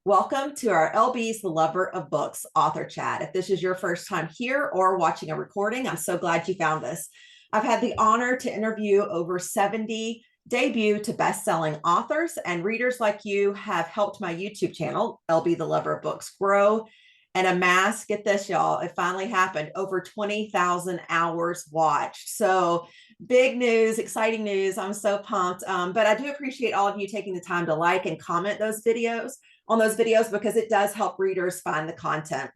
Welcome to our LB's The Lover of Books author chat. If this is your first time here or watching a recording, I'm so glad you found us. I've had the honor to interview over 70 debut to best-selling authors, and readers like you have helped my YouTube channel, LB The Lover of Books, grow and amass, get this, y'all, it finally happened, over 20,000 hours watched. So big news, exciting news. I'm so pumped. But I do appreciate all of you taking the time to like and comment those videos because it does help readers find the content.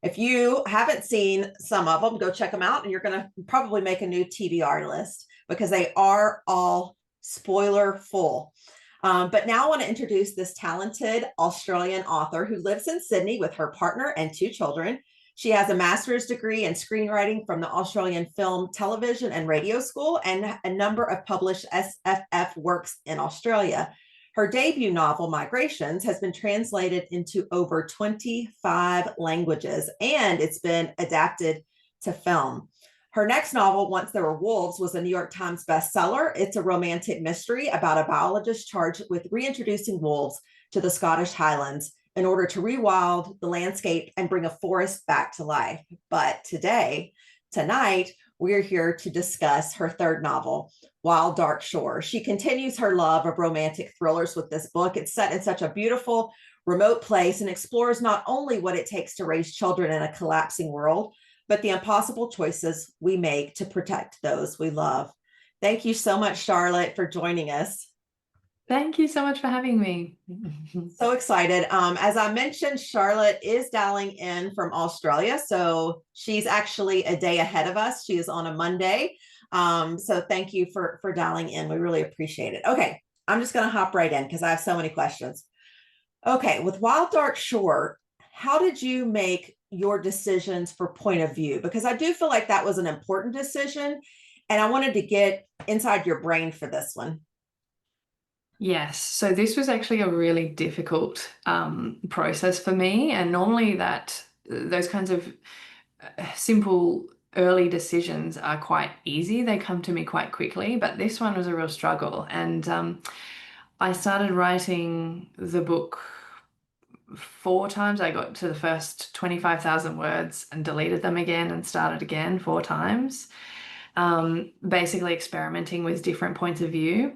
If you haven't seen some of them, go check them out, and you're going to probably make a new TBR list because they are all spoiler full. But now I want to introduce this talented Australian author who lives in Sydney with her partner and 2 children. She has a master's degree in screenwriting from the Australian Film, Television, and Radio School, and a number of published SFF works in Australia. Her debut novel, Migrations, has been translated into over 25 languages, and it's been adapted to film. Her next novel, Once There Were Wolves, was a New York Times bestseller. It's a romantic mystery about a biologist charged with reintroducing wolves to the Scottish Highlands in order to rewild the landscape and bring a forest back to life. But tonight, we're here to discuss her third novel, Wild Dark Shore. She continues her love of romantic thrillers with this book. It's set in such a beautiful, remote place and explores not only what it takes to raise children in a collapsing world, but the impossible choices we make to protect those we love. Thank you so much, Charlotte, for joining us. Thank you so much for having me. So excited. As I mentioned, Charlotte is dialing in from Australia, so she's actually a day ahead of us. She is on a Monday. So thank you for dialing in. We really appreciate it. Okay, I'm just going to hop right in because I have so many questions. Okay, with Wild Dark Shore, how did you make your decisions for point of view? Because I do feel like that was an important decision, and I wanted to get inside your brain for this one. Yes, so this was actually a really difficult process for me, and normally those kinds of simple early decisions are quite easy. They come to me quite quickly, but this one was a real struggle. And I started writing the book 4 times. I got to the first 25,000 words and deleted them again and started again 4 times, basically experimenting with different points of view.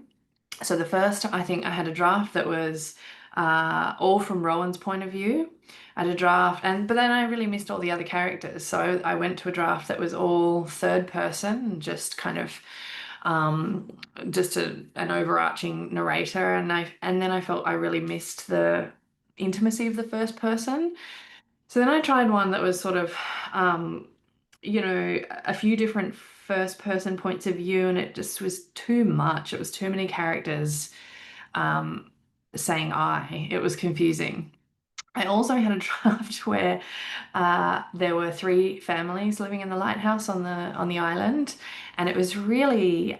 So the first, I think I had a draft that was all from Rowan's point of view. I had a draft, but then I really missed all the other characters. So I went to a draft that was all third person, just kind of just an overarching narrator. And then I felt I really missed the intimacy of the first person. So then I tried one that was sort of, a few different first person points of view, and it just was too much. It was too many characters saying I. It was confusing. I also had a draft where there were 3 families living in the lighthouse on the island, and it was really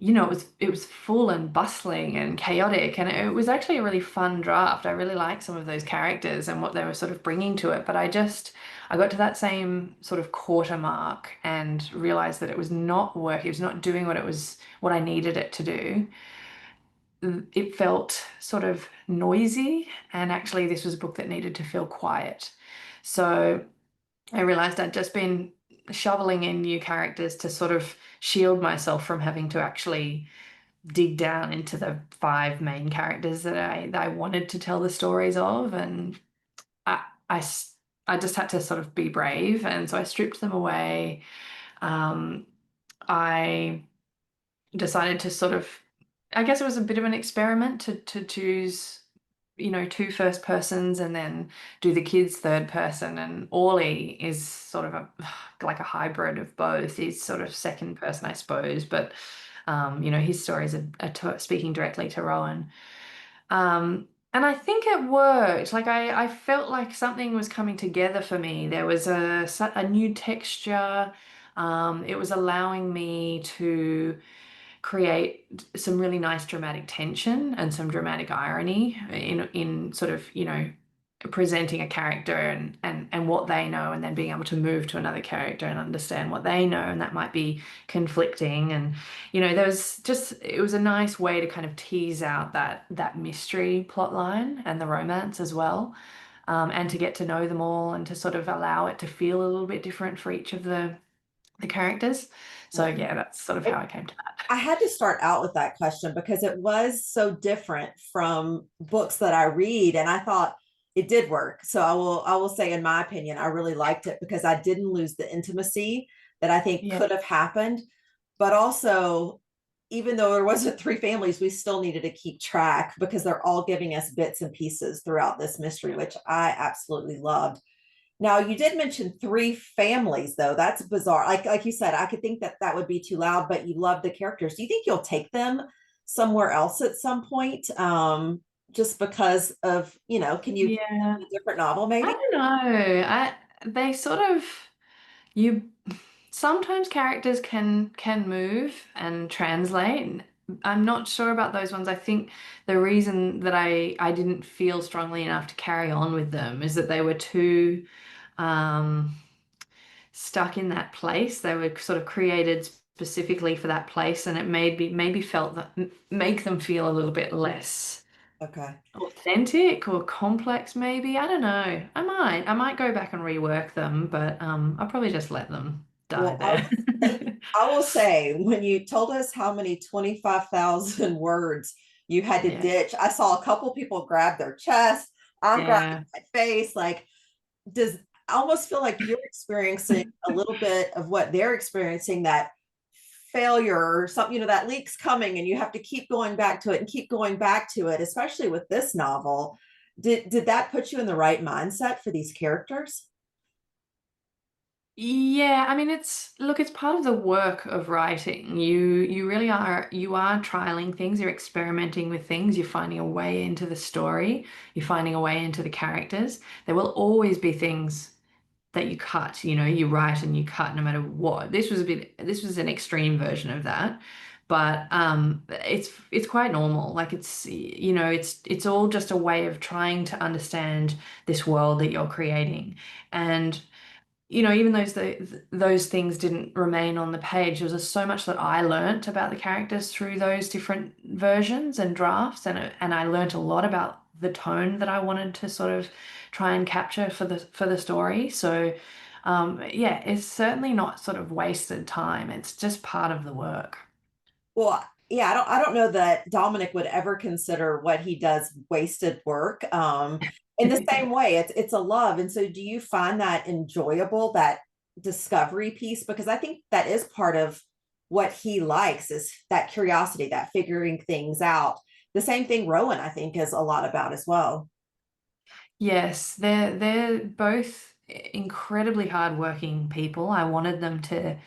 it was full and bustling and chaotic, and it was actually a really fun draft. I really liked some of those characters and what they were sort of bringing to it, but I got to that same sort of quarter mark and realized that it was not working. It was not doing what I needed it to do. It felt sort of noisy, and actually this was a book that needed to feel quiet. So I realized I'd just been shoveling in new characters to sort of shield myself from having to actually dig down into the 5 main characters that I wanted to tell the stories of. And I just had to sort of be brave, and so I stripped them away. I decided to sort of, I guess it was a bit of an experiment to choose, 2 first persons and then do the kids third person. And Orly is sort of like a hybrid of both. He's sort of second person, I suppose, but his stories are speaking directly to Rowan. And I think it worked. Like I felt like something was coming together for me. There was a new texture. It was allowing me to create some really nice dramatic tension and some dramatic irony in sort of, presenting a character and what they know, and then being able to move to another character and understand what they know, and that might be conflicting. And it was a nice way to kind of tease out that mystery plot line and the romance as well, and to get to know them all and to sort of allow it to feel a little bit different for each of the characters. So Yeah. yeah, that's sort of how I came to that. I had to start out with that question because it was so different from books that I read, and I thought it did work. So I will say, in my opinion, I really liked it because I didn't lose the intimacy that I think Yeah. could have happened. But also, even though there wasn't three families, we still needed to keep track because they're all giving us bits and pieces throughout this mystery, which I absolutely loved. Now, you did mention three families, though. That's bizarre. Like you said, I could think that that would be too loud, but you love the characters. Do you think you'll take them somewhere else at some point? Just because of, can you Yeah. a different novel, I maybe? don't know. They sort of you sometimes characters can move and translate. I'm not sure about those ones. I think the reason that I didn't feel strongly enough to carry on with them is that they were too um stuck in that place. They were sort of created specifically for that place, and it maybe felt that make them feel a little bit less Okay. authentic or complex, maybe. I don't know. I might go back and rework them, but I'll probably just let them die Well, there. I will say, when you told us how many 25,000 words you had to Yeah. ditch, I saw a couple people grab their chest. I'm grabbing Yeah. my face. Like, does I almost feel like you're experiencing a little bit of what they're experiencing, that failure or something, that leak's coming and you have to keep going back to it and keep going back to it, especially with this novel. Did that put you in the right mindset for these characters? Yeah, I mean it's part of the work of writing. You are trialing things, you're experimenting with things, you're finding a way into the story, you're finding a way into the characters. There will always be things that you cut, you write and you cut no matter what. This was an extreme version of that. But it's quite normal. Like it's all just a way of trying to understand this world that you're creating. And even those things didn't remain on the page. There was so much that I learnt about the characters through those different versions and drafts, and I learnt a lot about the tone that I wanted to sort of try and capture for the story. So, yeah, it's certainly not sort of wasted time. It's just part of the work. Well, yeah, I don't know that Dominic would ever consider what he does wasted work. In the same way, it's a love. And so do you find that enjoyable, that discovery piece? Because I think that is part of what he likes, is that curiosity, that figuring things out. The same thing Rowan, I think, is a lot about as well. Yes, they're both incredibly hardworking people. I wanted them to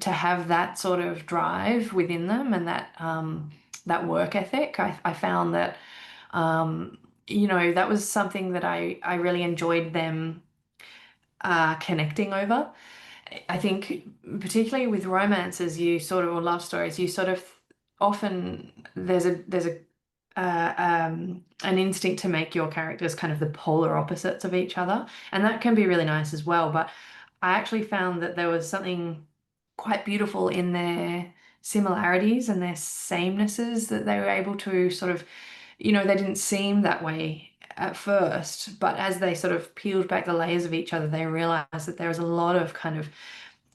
have that sort of drive within them and that work ethic. I found that that was something that I really enjoyed them connecting over. I think particularly with romances, or love stories, you sort of often there's a an instinct to make your characters kind of the polar opposites of each other, and that can be really nice as well. But I actually found that there was something quite beautiful in their similarities and their samenesses, that they were able to sort of, they didn't seem that way at first, but as they sort of peeled back the layers of each other, they realized that there was a lot of kind of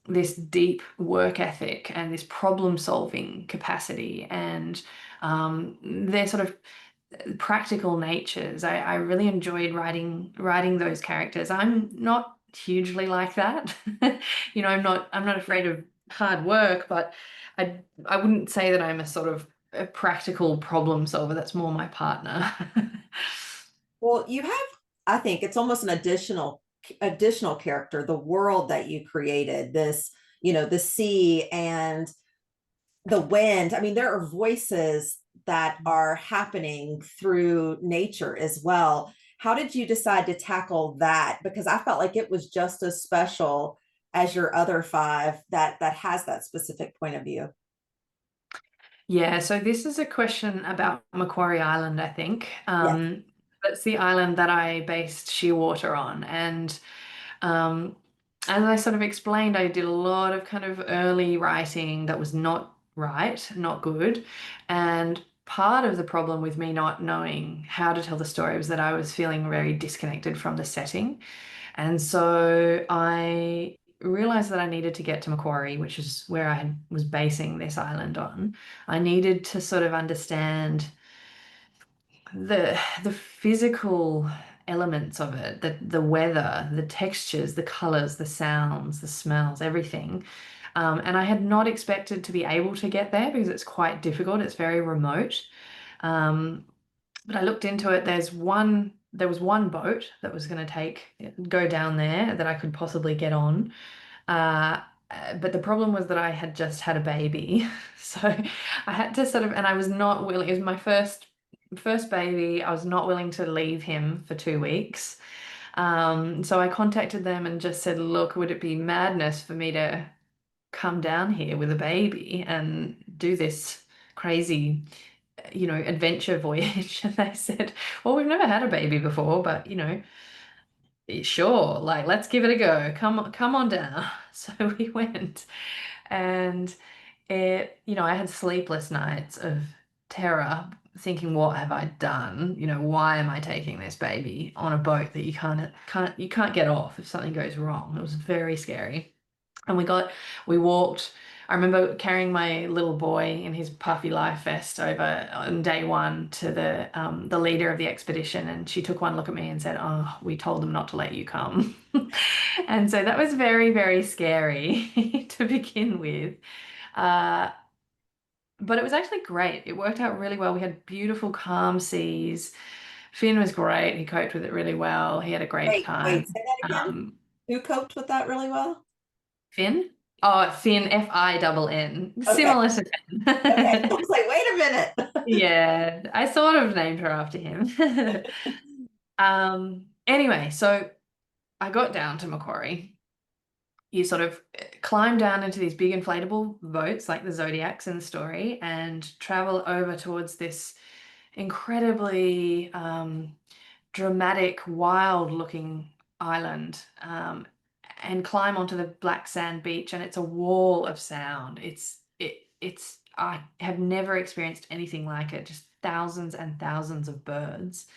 this deep work ethic and this problem solving capacity, and their sort of practical natures. I really enjoyed writing those characters. I'm not hugely like that. I'm not afraid of hard work, but I wouldn't say that I'm a sort of a practical problem solver. That's more my partner. Well, you have, I think it's almost an additional character, the world that you created, this, the sea and the wind. I mean, there are voices that are happening through nature as well. How did you decide to tackle that? Because I felt like it was just as special as your other five, that has that specific point of view. Yeah, so this is a question about Macquarie Island, I think. Yes. That's the island that I based Shearwater on. And um, as I sort of explained, I did a lot of kind of early writing that was not right, not good. And part of the problem with me not knowing how to tell the story was that I was feeling very disconnected from the setting. And so I realized that I needed to get to Macquarie, which is where was basing this island on. I needed to sort of understand the physical elements of it, the weather, the textures, the colors, the sounds, the smells, everything. And I had not expected to be able to get there because it's quite difficult. It's very remote. Um, but I looked into it. There was one boat that was going to go down there that I could possibly get on. Uh, but the problem was that I had just had a baby. So I had to sort of, and I was not willing, it was my first baby. I was not willing to leave him for 2 weeks. So I contacted them and just said, look, would it be madness for me to come down here with a baby and do this crazy, adventure voyage? And they said, well, we've never had a baby before, but sure, like let's give it a go. Come on down. So we went, and I had sleepless nights of terror, thinking, what have I done? Why am I taking this baby on a boat that you can't get off if something goes wrong? It was very scary. And we walked. I remember carrying my little boy in his puffy life vest over on day one to the leader of the expedition, and she took one look at me and said, "Oh, we told them not to let you come." And so that was very, very scary to begin with. Uh, but it was actually great. It worked out really well. We had beautiful, calm seas. Finn was great. He coped with it really well. He had a great Wait, time. say that again. Um, Who coped with that really well? Finn? Oh, Finn, Finn. Okay. Similar to Okay. I Finn. was like, wait a minute. Yeah, I sort of named her after him. Anyway, so I got down to Macquarie. You sort of climb down into these big inflatable boats like the Zodiacs in the story and travel over towards this incredibly dramatic, wild looking island, and climb onto the black sand beach, and it's a wall of sound. It's I have never experienced anything like it. Just thousands and thousands of birds.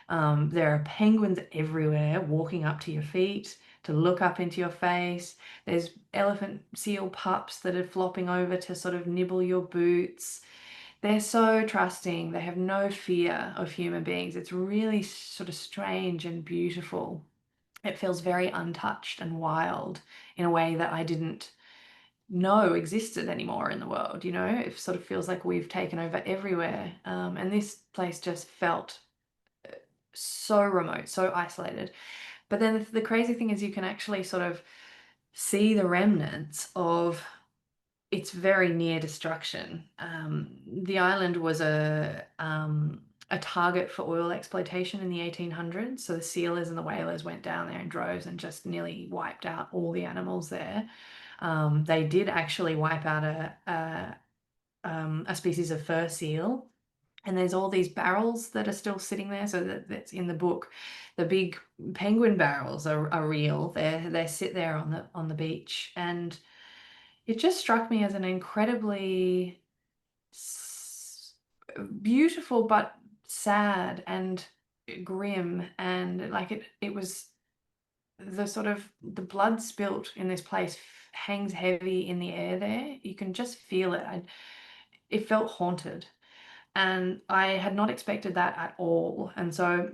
There are penguins everywhere walking up to your feet to look up into your face. There's elephant seal pups that are flopping over to sort of nibble your boots. They're so trusting. They have no fear of human beings. It's really sort of strange and beautiful. It feels very untouched and wild in a way that I didn't know existed anymore in the world. It sort of feels like we've taken over everywhere. And this place just felt so remote, so isolated. But then the crazy thing is you can actually sort of see the remnants of its very near destruction. The island was a target for oil exploitation in the 1800s. So the sealers and the whalers went down there in droves and just nearly wiped out all the animals there. They did actually wipe out a species of fur seal. And there's all these barrels that are still sitting there. So that's in the book. The big penguin barrels are real. They sit there on the beach, and it just struck me as an incredibly beautiful but sad and grim, and like it was the sort of the blood spilt in this place hangs heavy in the air there. You can just feel it. It felt haunted, and I had not expected that at all. And so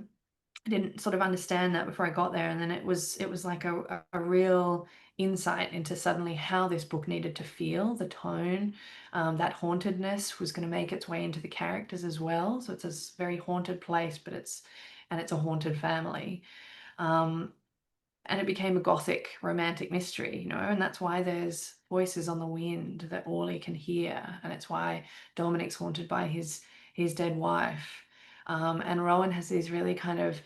I didn't sort of understand that before I got there. And then it was like a real insight into suddenly how this book needed to feel, the tone, that hauntedness was going to make its way into the characters as well. So it's a very haunted place, but it's a haunted family. And it became a gothic romantic mystery, and that's why there's voices on the wind that Orley can hear, and it's why Dominic's haunted by his dead wife. And Rowan has these really kind of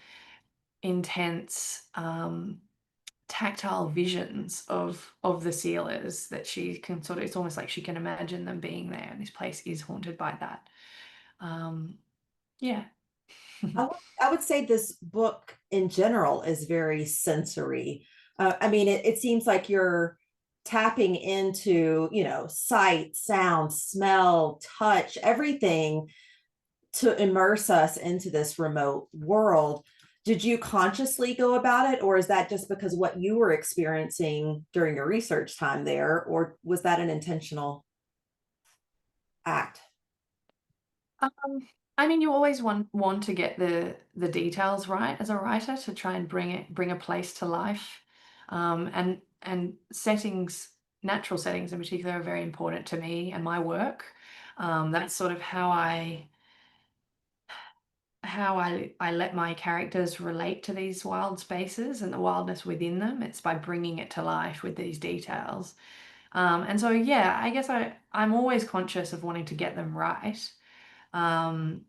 intense tactile visions of the sealers that she can sort of, it's almost like she can imagine them being there, and this place is haunted by that. Yeah. I would say this book in general is very sensory. I mean, it seems like you're tapping into, sight, sound, smell, touch, everything to immerse us into this remote world. Did you consciously go about it, or is that just because what you were experiencing during your research time there, or was that an intentional act? Um, I mean, you always want to get the details right as a writer to try and bring a place to life, and settings, natural settings in particular, are very important to me and my work. That's sort of how I let my characters relate to these wild spaces and the wildness within them. It's by bringing it to life with these details. And so, yeah, I guess I'm always conscious of wanting to get them right. Um,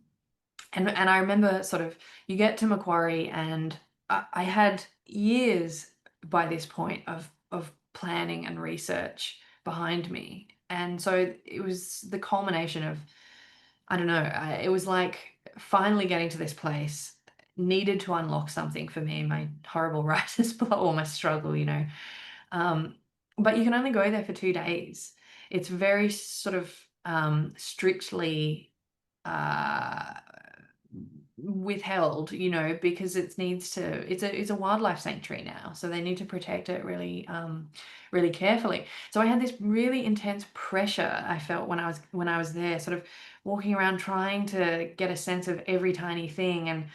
and I remember sort of you get to Macquarie, and I had years by this point of planning and research behind me. And so it was the culmination of, I don't know, it was like finally getting to this place needed to unlock something for me in my horrible writer's block or my struggle. Um, but you can only go there for 2 days. It's very sort of strictly uh, withheld, because it's a wildlife sanctuary now, so they need to protect it really, really carefully. So I had this really intense pressure I felt when I was there, sort of walking around trying to get a sense of every tiny thing, and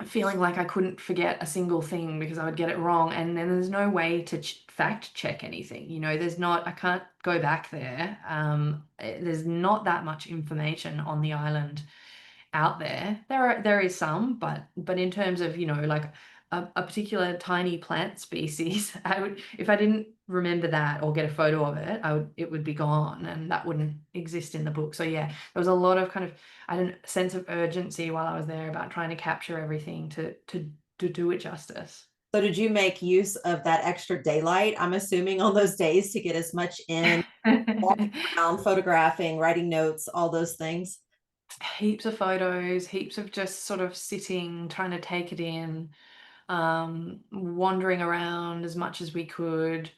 feeling like I couldn't forget a single thing because I would get it wrong. And then there's no way to fact check anything. I can't go back there. There's not that much information on the island out there. There is some, but in terms of, like a particular tiny plant species, if I didn't remember that or get a photo of it, it would be gone, and that wouldn't exist in the book. So yeah, there was a lot of kind of, I had a sense of urgency while I was there about trying to capture everything to do it justice. So did you make use of that extra daylight, I'm assuming, on those days to get as much in, walking around, photographing, writing notes, all those things? Heaps of photos, heaps of just sort of sitting, trying to take it in, wandering around as much as we could.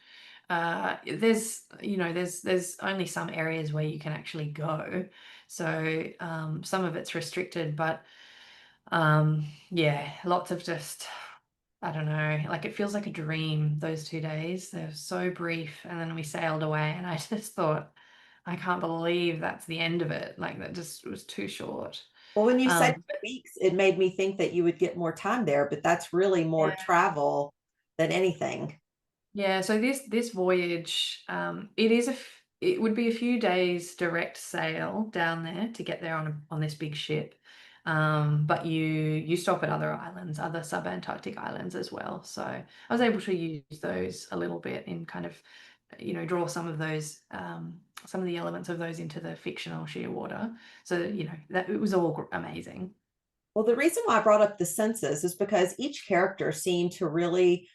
There's only some areas where you can actually go, so some of it's restricted, but yeah, lots of just, I don't know, like it feels like a dream. Those 2 days, they're so brief, and then we sailed away, and I just thought, I can't believe that's the end of it. Like that just was too short. Well, when you said Um, 2 weeks, it made me think that you would get more time there, but that's really more travel than anything. Yeah, so this voyage, it would be a few days direct sail down there to get there on this big ship. But you stop at other islands, other sub-Antarctic islands as well. So I was able to use those a little bit in kind of, draw some of the elements of those into the fictional Shearwater. So, that it was all amazing. Well, the reason why I brought up the census is because each character seemed to really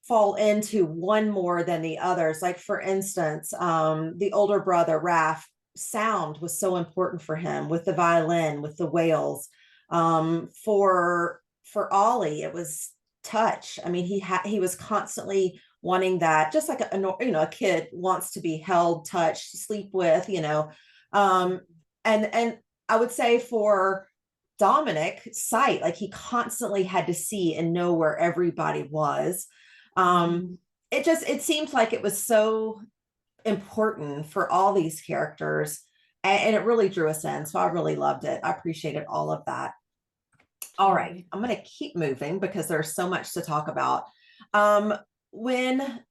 fall into one more than the others. Like, for instance, the older brother, Raph, sound was so important for him with the violin, with the whales. For Ollie, it was touch. I mean, he was constantly wanting that, just like a kid wants to be held, touched, sleep with, um, and I would say for Dominic, sight, like he constantly had to see and know where everybody was. um it seems like it was so important for all these characters, and it really drew us in, so I really loved it. I appreciated all of that. All right, Okay. I'm going to keep moving because there's so much to talk about. When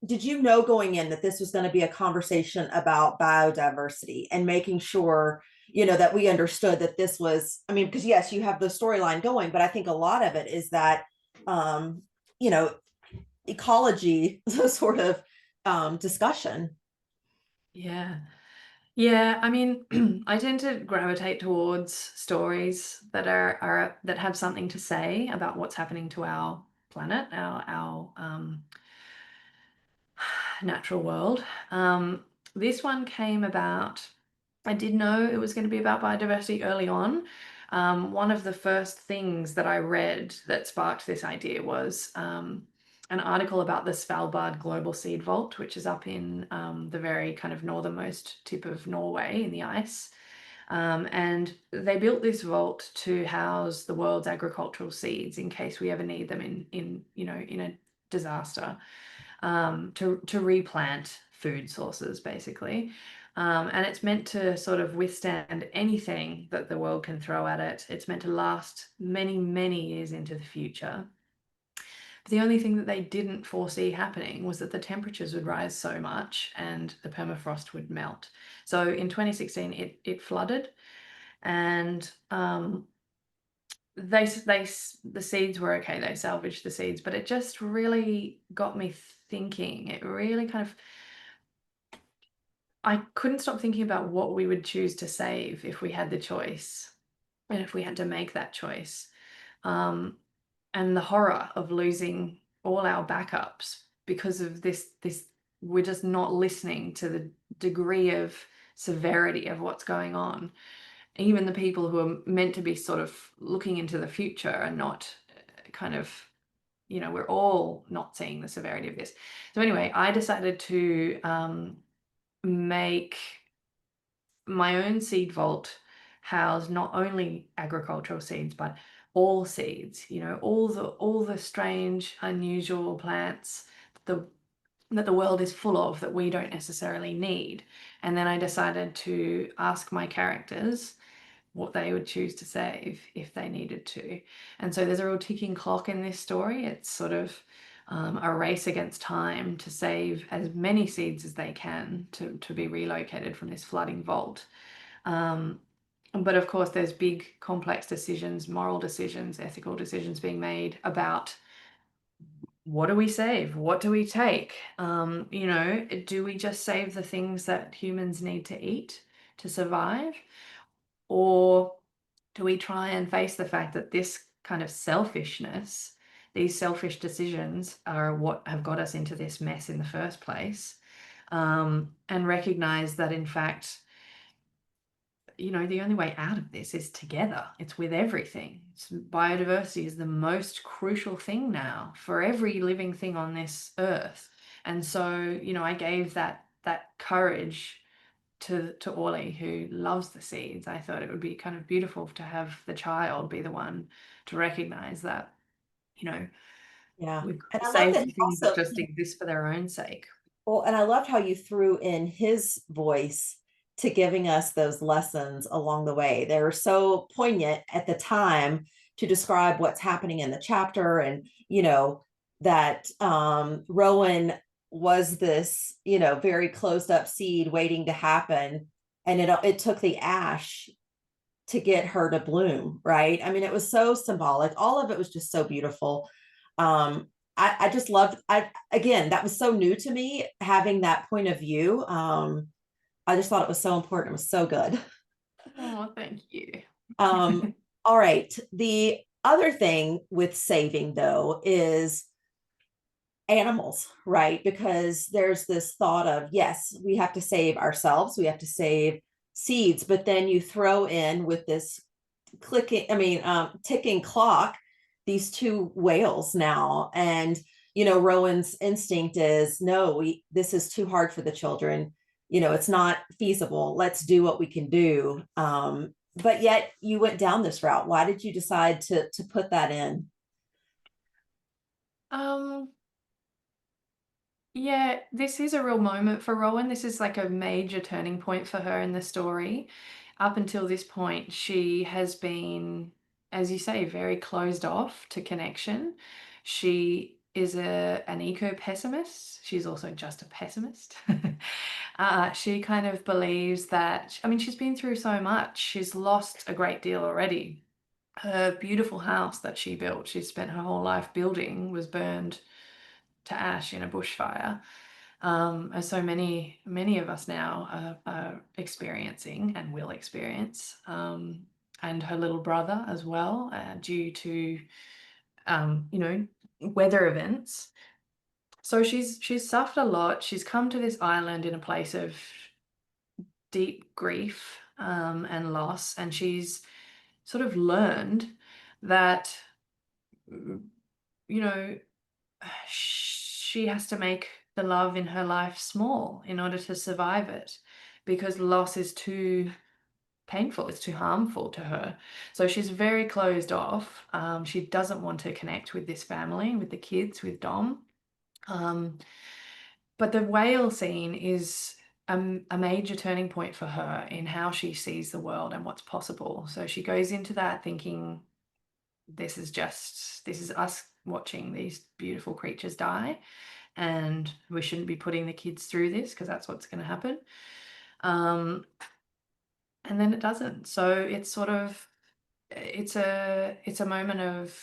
did you know going in that this was going to be a conversation about biodiversity and making sure, that we understood that this was, I mean, because yes, you have the storyline going, but I think a lot of it is that, um, you know, ecology sort of discussion. Yeah. Yeah, I mean, I tend to gravitate towards stories that have something to say about what's happening to our planet, our natural world. This one came about. I did know it was going to be about biodiversity early on, one of the first things that I read that sparked this idea was an article about the Svalbard Global Seed Vault, which is up in the very kind of northernmost tip of Norway in the ice. And they built this vault to house the world's agricultural seeds in case we ever need them in a disaster, to replant food sources, basically. And it's meant to sort of withstand anything that the world can throw at it. It's meant to last many, many years into the future. But the only thing that they didn't foresee happening was that the temperatures would rise so much and the permafrost would melt. So in 2016, it flooded, and the seeds were okay. They salvaged the seeds, but it just really got me thinking. It really kind of, I couldn't stop thinking about what we would choose to save if we had the choice and if we had to make that choice. And the horror of losing all our backups because of this, we're just not listening to the degree of severity of what's going on. Even the people who are meant to be sort of looking into the future are not kind of, we're all not seeing the severity of this. So anyway, I decided to make my own seed vault house not only agricultural seeds, but all seeds, all the strange, unusual plants that the world is full of that we don't necessarily need. And then I decided to ask my characters what they would choose to save if they needed to. And so there's a real ticking clock in this story. It's sort of a race against time to save as many seeds as they can to be relocated from this flooding vault. But of course, there's big, complex decisions, moral decisions, ethical decisions being made about what do we save? What do we take? Do we just save the things that humans need to eat to survive? Or do we try and face the fact that this kind of selfishness, these selfish decisions are what have got us into this mess in the first place, and recognize that, in fact, the only way out of this is together. It's with everything. Biodiversity is the most crucial thing now for every living thing on this earth. And so, I gave that courage to Orly, who loves the seeds. I thought it would be kind of beautiful to have the child be the one to recognize that, Yeah. we've got And to I love save that the he things that also, just exist for their own sake. well, and I loved how you threw in his voice to giving us those lessons along the way. They were so poignant at the time to describe what's happening in the chapter, and that Rowan was this very closed up seed waiting to happen, and it took the ash to get her to bloom, right? I mean, it was so symbolic. All of it was just so beautiful. I just loved, again, that was so new to me, having that point of view. I just thought it was so important. It was so good. Oh, thank you. All right. The other thing with saving, though, is animals, right? Because there's this thought of, yes, we have to save ourselves, we have to save seeds, but then you throw in with this ticking clock, these two whales now. And, Rowan's instinct is, no, this is too hard for the children. It's not feasible. Let's do what we can do. But yet you went down this route. Why did you decide to put that in? Um, Yeah, this is a real moment for Rowan. This is like a major turning point for her in the story. Up until this point, she has been, as you say, very closed off to connection. She is an eco-pessimist. She's also just a pessimist. She kind of believes that, I mean, she's been through so much. She's lost a great deal already. Her beautiful house that she built, she spent her whole life building, was burned to ash in a bushfire, as so many of us now are experiencing and will experience, and her little brother as well, due to weather events. So she's suffered a lot. She's come to this island in a place of deep grief, and loss, and she's sort of learned that, you know, she has to make the love in her life small in order to survive it, because loss is too painful, it's too harmful to her. So she's very closed off. She doesn't want to connect with this family, with the kids, with Dom. Um, but the whale scene is a major turning point for her in how she sees the world and what's possible. So she goes into that thinking, this is us watching these beautiful creatures die, and we shouldn't be putting the kids through this because that's what's going to happen. And then it doesn't. So it's sort of, it's a moment of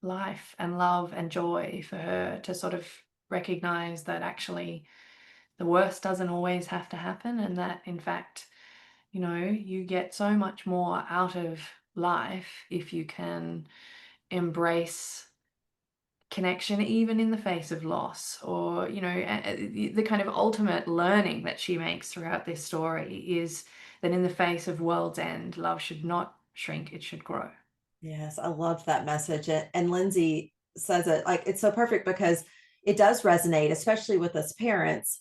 life and love and joy for her to sort of recognize that actually the worst doesn't always have to happen, and that in fact, you get so much more out of life if you can embrace connection, even in the face of loss. Or the kind of ultimate learning that she makes throughout this story is that in the face of world's end, love should not shrink, it should grow. Yes, I love that message. And Lindsay says it like it's so perfect because it does resonate, especially with us parents,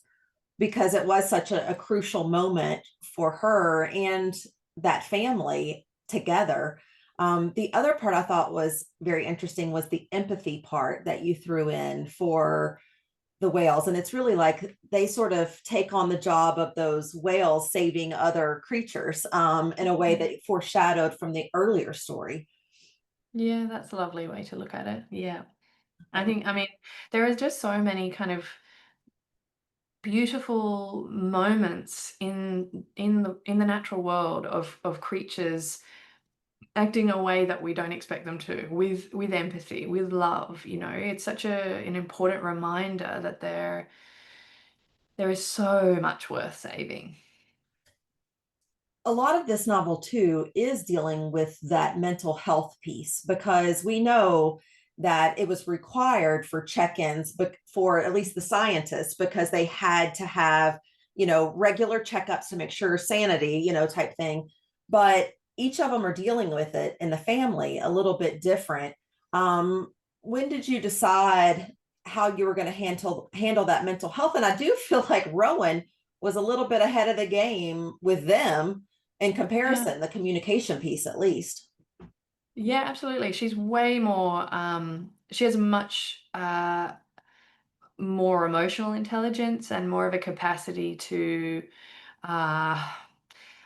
because it was such a crucial moment for her and that family together. The other part I thought was very interesting was the empathy part that you threw in for the whales. And it's really like they sort of take on the job of those whales saving other creatures in a way that foreshadowed from the earlier story. Yeah, that's a lovely way to look at it. Yeah. I mean, there are just so many kind of beautiful moments in the natural world of creatures acting a way that we don't expect them to, with empathy, with love. It's such an important reminder that there is so much worth saving. A lot of this novel too is dealing with that mental health piece because we know that it was required for check-ins, but for at least the scientists, because they had to have, regular checkups to make sure sanity, type thing. But each of them are dealing with it in the family a little bit different. When did you decide how you were going to handle that mental health? And I do feel like Rowan was a little bit ahead of the game with them in Yeah. comparison, the communication piece at least. Yeah, absolutely. She's way more, she has much more emotional intelligence and more of a capacity to, uh,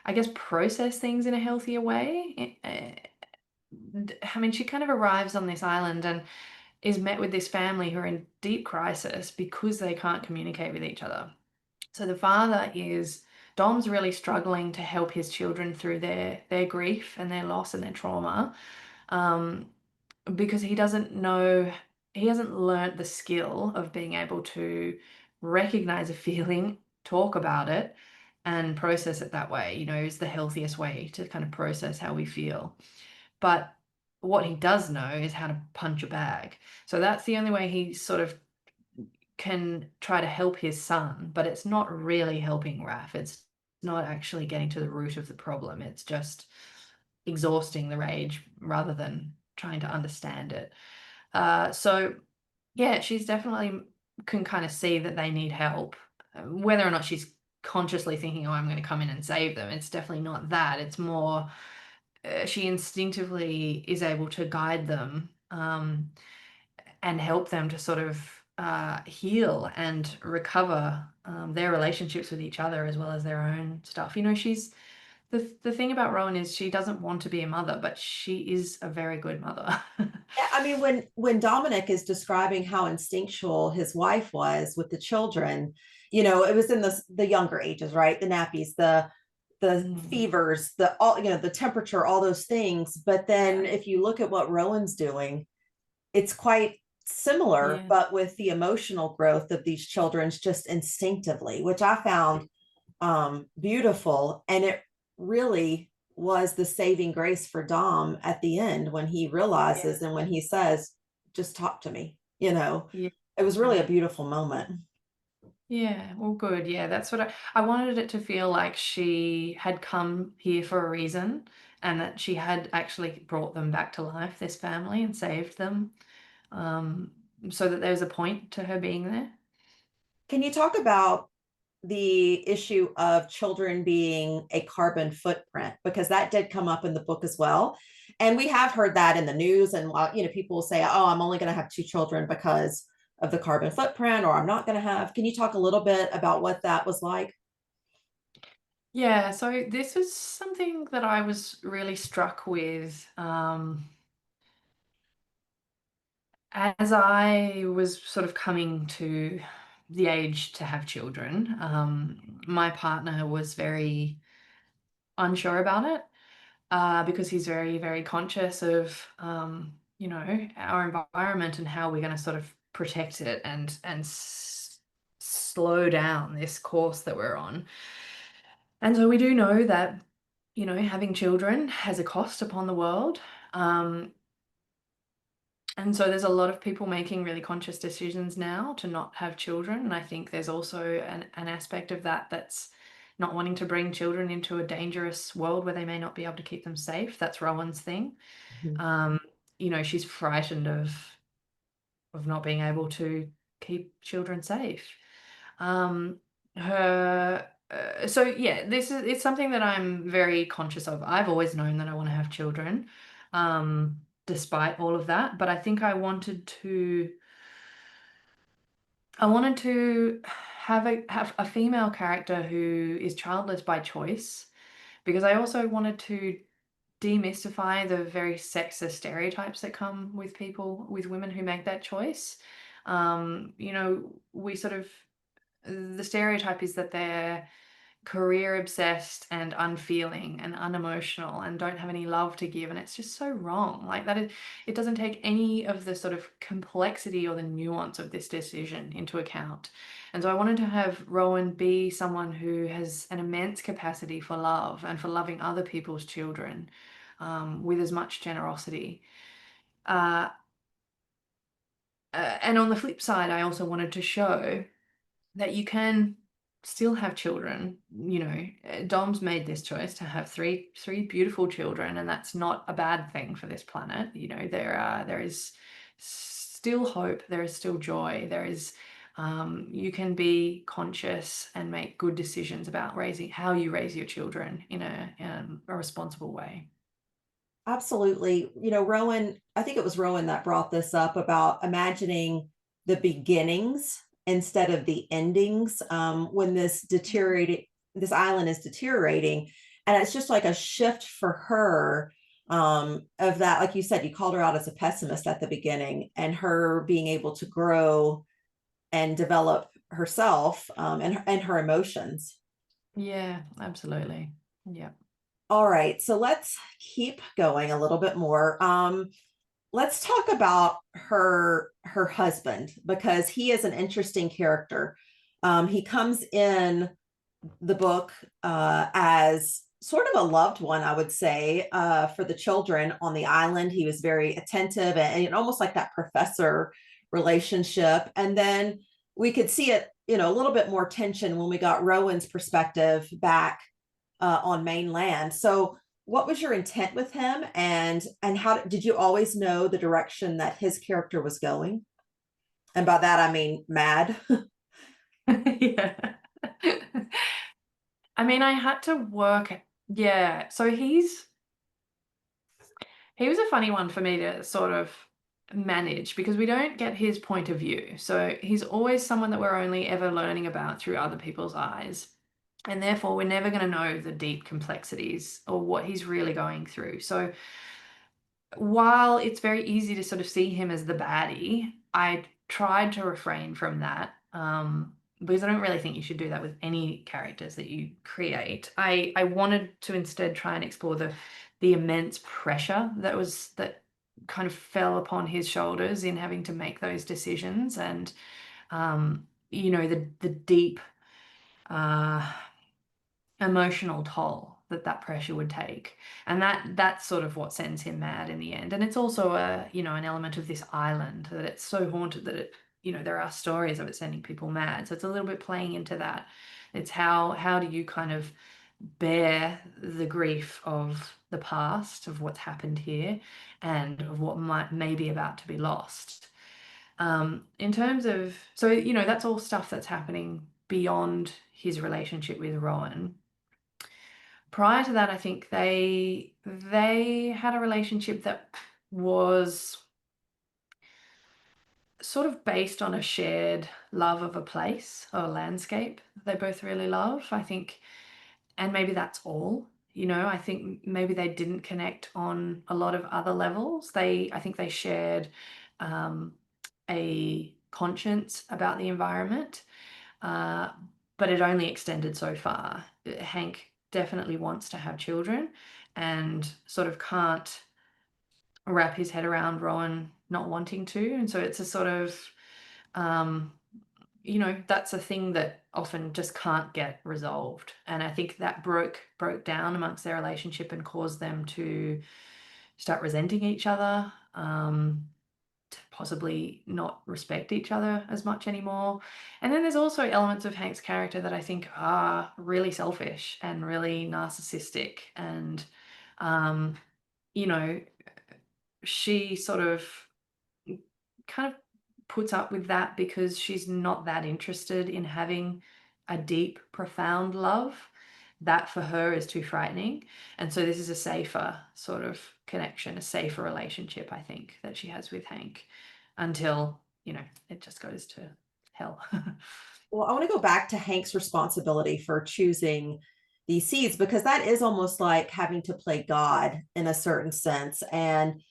I guess, process things in a healthier way. I mean, she kind of arrives on this island and is met with this family who are in deep crisis because they can't communicate with each other. So the father is Dom's really struggling to help his children through their grief and their loss and their trauma, um, because he hasn't learnt the skill of being able to recognize a feeling, talk about it, and process it that way. Is the healthiest way to kind of process how we feel. But what he does know is how to punch a bag. So that's the only way he sort of can try to help his son, but it's not really helping Raf. It's not actually getting to the root of the problem. It's just exhausting the rage rather than trying to understand it. So yeah, she's definitely can kind of see that they need help. Whether or not she's consciously thinking, oh, I'm going to come in and save them, it's definitely not that. It's more she instinctively is able to guide them, and help them to sort of heal and recover their relationships with each other as well as their own stuff. She's the thing about Rowan is she doesn't want to be a mother, but she is a very good mother. Yeah, I mean, when Dominic is describing how instinctual his wife was with the children, it was in the younger ages, right? The nappies, the Mm, fevers, the all, the temperature, all those things. But then yeah, if you look at what Rowan's doing, it's quite similar, yeah, but with the emotional growth of these children's just instinctively, which I found beautiful. And it really was the saving grace for Dom at the end when he yeah, realizes and when he says, just talk to me, yeah. it was really a beautiful moment. Yeah, well, good. Yeah, that's what I wanted it to feel like she had come here for a reason and that she had actually brought them back to life, this family, and saved them. So that there's a point to her being there. Can you talk about the issue of children being a carbon footprint? Because that did come up in the book as well. And we have heard that in the news. And people will say, oh, I'm only going to have 2 children because of the carbon footprint, or I'm not going to have. Can you talk a little bit about what that was like? Yeah, so this is something that I was really struck with as I was sort of coming to the age to have children. My partner was very unsure about it because he's very, very conscious of, our environment and how we're going to sort of protect it and slow down this course that we're on. And so we do know that, having children has a cost upon the world. And so there's a lot of people making really conscious decisions now to not have children. And I think there's also an aspect of that that's not wanting to bring children into a dangerous world where they may not be able to keep them safe. That's Rowan's thing. Mhm. She's frightened of not being able to keep children safe. Her so yeah, it's something that I'm very conscious of. I've always known that I want to have children, despite all of that. But I think I wanted to have a female character who is childless by choice, because I also wanted to demystify the very sexist stereotypes that come with women who make that choice. We sort of, the stereotype is that they're career obsessed and unfeeling and unemotional and don't have any love to give, and it's just so wrong. Like that it doesn't take any of the sort of complexity or the nuance of this decision into account. And so I wanted to have Rowan be someone who has an immense capacity for love and for loving other people's children, with as much generosity. uh, and on the flip side, I also wanted to show that you can still have children. Dom's made this choice to have three beautiful children, and that's not a bad thing for this planet. There is still hope, there is still joy, there is you can be conscious and make good decisions about how you raise your children in a responsible way. Absolutely. Rowan, I think it was Rowan that brought this up about imagining the beginnings instead of the endings, when this island is deteriorating. And it's just like a shift for her, of that. Like you said, you called her out as a pessimist at the beginning, and her being able to grow and develop herself, and her emotions. Yeah, absolutely. Yeah. All right, so let's keep going a little bit more. Let's talk about her husband, because he is an interesting character. He comes in the book as sort of a loved one, I would say, for the children on the island. He was very attentive, and almost like that professor relationship. And then we could see it, a little bit more tension when we got Rowan's perspective back on mainland. So what was your intent with him, and how did you always know the direction that his character was going? And by that I mean mad. Yeah. I mean, I had to work. Yeah. So he was a funny one for me to sort of manage, because we don't get his point of view. So he's always someone that we're only ever learning about through other people's eyes. And therefore, we're never going to know the deep complexities or what he's really going through. So while it's very easy to sort of see him as the baddie, I tried to refrain from that, because I don't really think you should do that with any characters that you create. I wanted to instead try and explore the immense pressure that kind of fell upon his shoulders in having to make those decisions, and the deep uh, emotional toll that pressure would take. And that's sort of what sends him mad in the end. And it's also an element of this island, that it's so haunted that there are stories of it sending people mad. So it's a little bit playing into that. It's how do you kind of bear the grief of the past, of what's happened here, and of what may be about to be lost. In terms of, so, you know, that's all stuff that's happening beyond his relationship with Rowan. Prior to that, I think they had a relationship that was sort of based on a shared love of a place or a landscape they both really love, I think. And maybe that's all. You know, I think maybe they didn't connect on a lot of other levels. I think they shared um, a conscience about the environment, uh, but it only extended so far. Hank definitely wants to have children and sort of can't wrap his head around Rowan not wanting to. And so it's a sort of, um, you know, that's a thing that often just can't get resolved. And I think that broke down amongst their relationship and caused them to start resenting each other, to possibly not respect each other as much anymore. And then there's also elements of Hank's character that I think are really selfish and really narcissistic. And, um, you know, she sort of kind of puts up with that because she's not that interested in having a deep, profound love. That for her is too frightening. And so this is a safer sort of connection, a safer relationship, I think, that she has with Hank until, you know, it just goes to hell. Well, I want to go back to Hank's responsibility for choosing these seeds, because that is almost like having to play God in a certain sense. And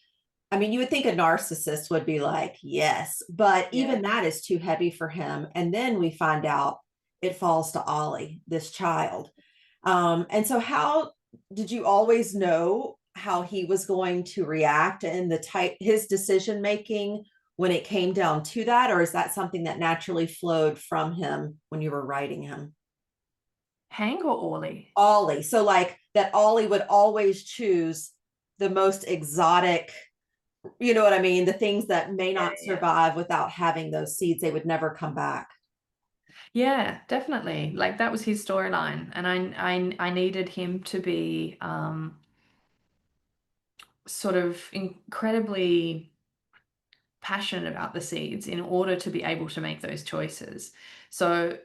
I mean, you would think a narcissist would be like, yes, but Yeah. even that is too heavy for him. And then we find out it falls to Ollie, this child. And so, how did you always know how he was going to react and the type his decision making when it came down to that, or is that something that naturally flowed from him when you were writing him? Hank or Orly? Ollie, so like that Ollie would always choose the most exotic, you know what I mean? The things that may Yeah, not yeah. survive without having those seeds, they would never come back. Yeah, definitely. Like that was his storyline, and I needed him to be sort of incredibly passionate about the seeds in order to be able to make those choices. So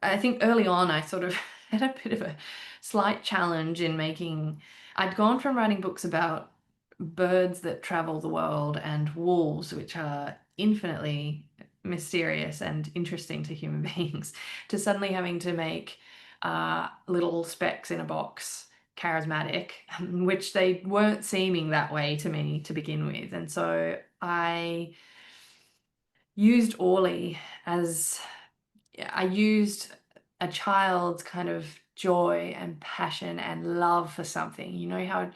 I think early on I sort of had a bit of a slight challenge in making. I'd gone from writing books about birds that travel the world and wolves, which are infinitely mysterious and interesting to human beings, to suddenly having to make little specks in a box charismatic, which they weren't seeming that way to me to begin with. And so I used Orly as I used a child's kind of joy and passion and love for something. You know how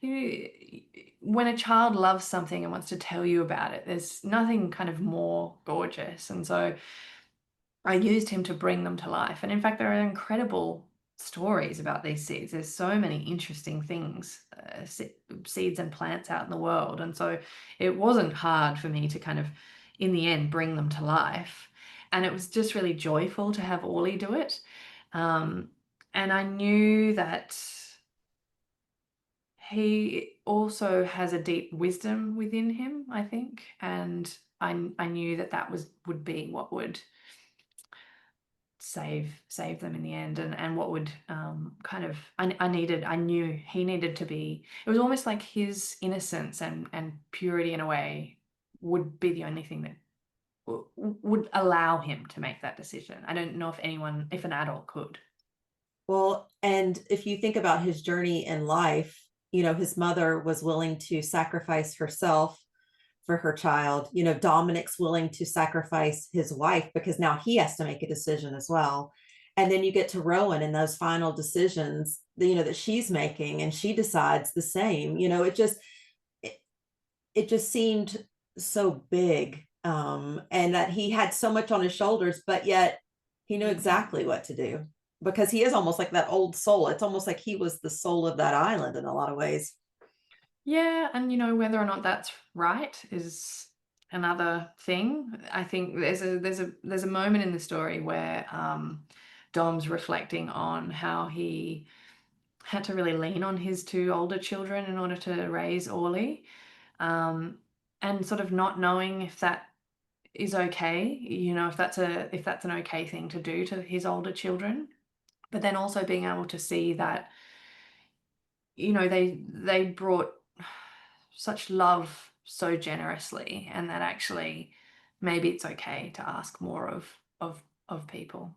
you, when a child loves something and wants to tell you about it, there's nothing kind of more gorgeous. And so I used him to bring them to life. And in fact, there are incredible stories about these seeds. There's so many interesting things, seeds and plants out in the world. And so it wasn't hard for me to kind of, in the end, bring them to life. And it was just really joyful to have Orly do it. Um, and I knew that he also has a deep wisdom within him, I think. And I knew that would be what would save them in the end, and what would kind of I knew he needed to be, it was almost like his innocence and purity in a way would be the only thing that would allow him to make that decision. I don't know if an adult could. Well, and if you think about his journey in life, you know, his mother was willing to sacrifice herself for her child. You know, Dominic's willing to sacrifice his wife because now he has to make a decision as well. And then you get to Rowan and those final decisions, you know, that she's making, and she decides the same. You know, it, it just seemed so big, and that he had so much on his shoulders, but yet he knew exactly what to do, because he is almost like that old soul. It's almost like he was the soul of that island in a lot of ways. Yeah, and you know, whether or not that's right is another thing. I think there's a moment in the story where Dom's reflecting on how he had to really lean on his two older children in order to raise Orly, and sort of not knowing if that is okay, if that's an okay thing to do to his older children, but then also being able to see that, they brought such love so generously, and that actually maybe it's okay to ask more of people.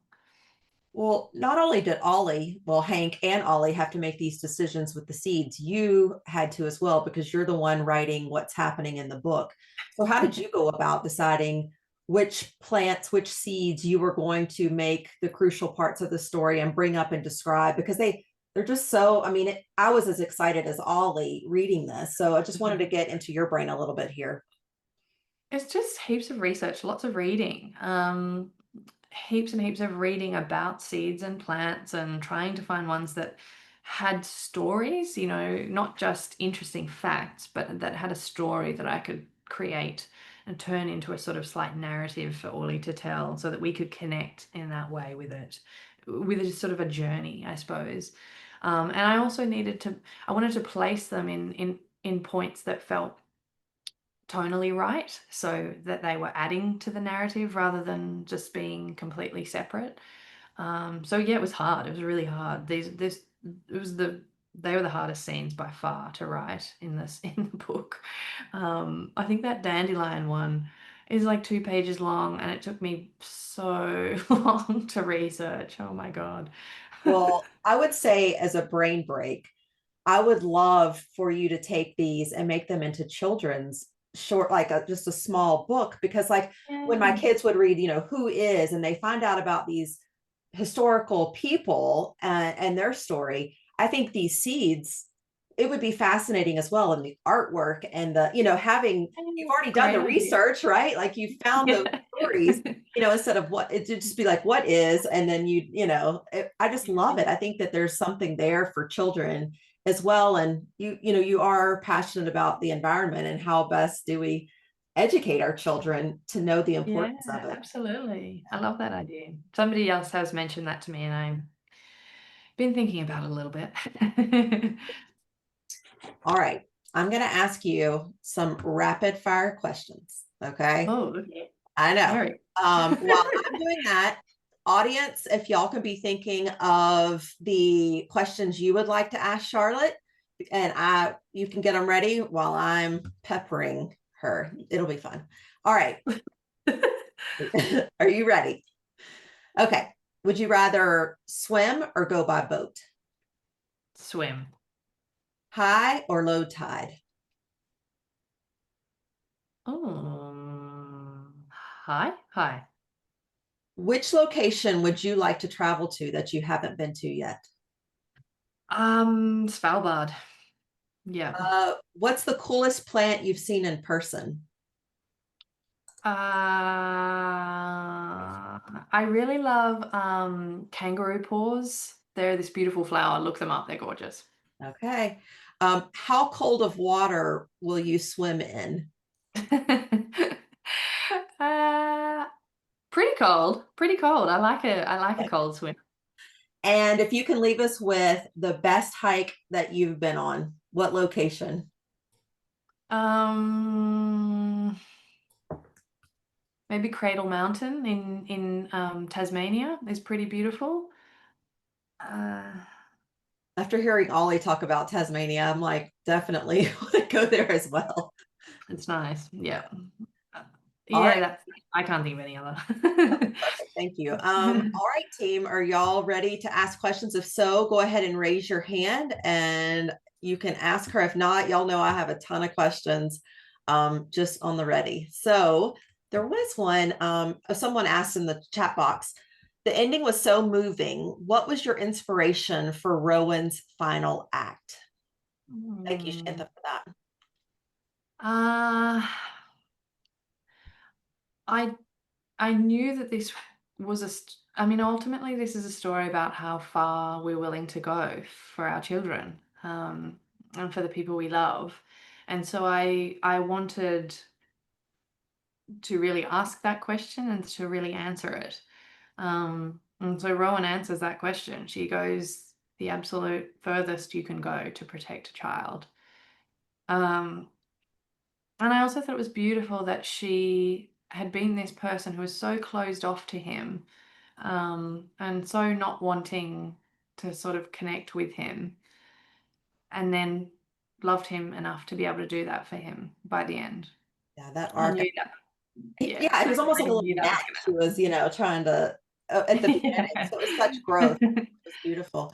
Well, not only did Hank and Ollie have to make these decisions with the seeds, you had to as well, because you're the one writing what's happening in the book. So how did you go about deciding which plants, which seeds you were going to make the crucial parts of the story and bring up and describe? Because they're just so, I mean, I was as excited as Ollie reading this. So I just wanted to get into your brain a little bit here. It's just heaps of research, lots of reading, heaps and heaps of reading about seeds and plants, and trying to find ones that had stories, not just interesting facts, but that had a story that I could create and turn into a sort of slight narrative for Orly to tell, so that we could connect in that way with it, with a sort of a journey, I suppose. And I also I wanted to place them in points that felt tonally right, so that they were adding to the narrative rather than just being completely separate. So yeah, it was hard. It was really hard. They were the hardest scenes by far to write in the book. I think that dandelion one is like 2 pages long, and it took me so long to research. Oh my God. Well, I would say, as a brain break, I would love for you to take these and make them into children's short, like just a small book, because like when my Yeah. kids would read, who is, and they find out about these historical people and their story, I think these seeds, it would be fascinating as well. And the artwork and having, you've already done Great the idea. research, right? Like you found those Yeah. stories, instead of what it would just be like, what is, and then I just love it. I think that there's something there for children as well. And you are passionate about the environment, and how best do we educate our children to know the Yeah, importance of it. absolutely. I love that idea. Somebody else has mentioned that to me, and I've been thinking about it a little bit. All right. I'm going to ask you some rapid fire questions. Okay. Oh, okay. I know. Very. While I'm doing that, audience, if y'all can be thinking of the questions you would like to ask Charlotte, and you can get them ready while I'm peppering her. It'll be fun. All right. Are you ready? Okay. Would you rather swim or go by boat? Swim. High or low tide? Oh, hi, hi. Which location would you like to travel to that you haven't been to yet? Svalbard. Yeah. What's the coolest plant you've seen in person? I really love kangaroo paws. They're this beautiful flower. Look them up. They're gorgeous. Okay. How cold of water will you swim in? uh, Pretty cold. Pretty cold. I like a cold swim. And if you can leave us with the best hike that you've been on, what location? Um, Maybe Cradle Mountain in Tasmania is pretty beautiful. Uh, After hearing Ollie talk about Tasmania, I'm like, definitely want to go there as well. it's nice. Yeah. All Yeah, right. that's I can't think of any other. Perfect. Thank you. All right, team. Are y'all ready to ask questions? If so, go ahead and raise your hand and you can ask her. If not, y'all know I have a ton of questions just on the ready. So there was one, someone asked in the chat box, the ending was so moving. What was your inspiration for Rowan's final act? Thank you, Hmm. Shantha, for that. Uh, I I knew that this was I mean, ultimately, this is a story about how far we're willing to go for our children, and for the people we love. And so I wanted to really ask that question and to really answer it. And so Rowan answers that question. She goes the absolute furthest you can go to protect a child. Um, and I also thought it was beautiful that she had been this person who was so closed off to him, and so not wanting to sort of connect with him, and then loved him enough to be able to do that for him by the end. Yeah, that I arc. knew that. Yeah, Yeah, it I was almost like a already little knew that was gnat she was, trying to at the beginning. So it was such growth. gonna. It was beautiful.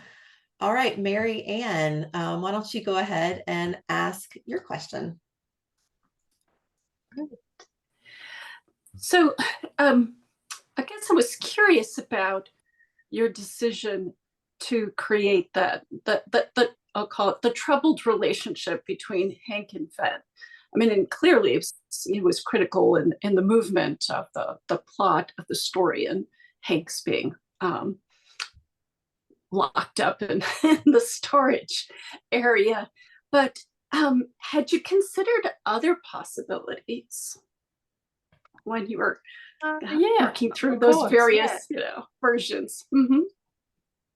All right, Mary Ann, why don't you go ahead and ask your question? So, I guess I was curious about your decision to create the I'll call it the troubled relationship between Hank and Fenn. I mean, and clearly he was critical in the movement of the plot of the story, and Hank's being locked up in the storage area. But had you considered other possibilities when you were Yeah, working through of those course. Yeah. various, versions? Mm-hmm.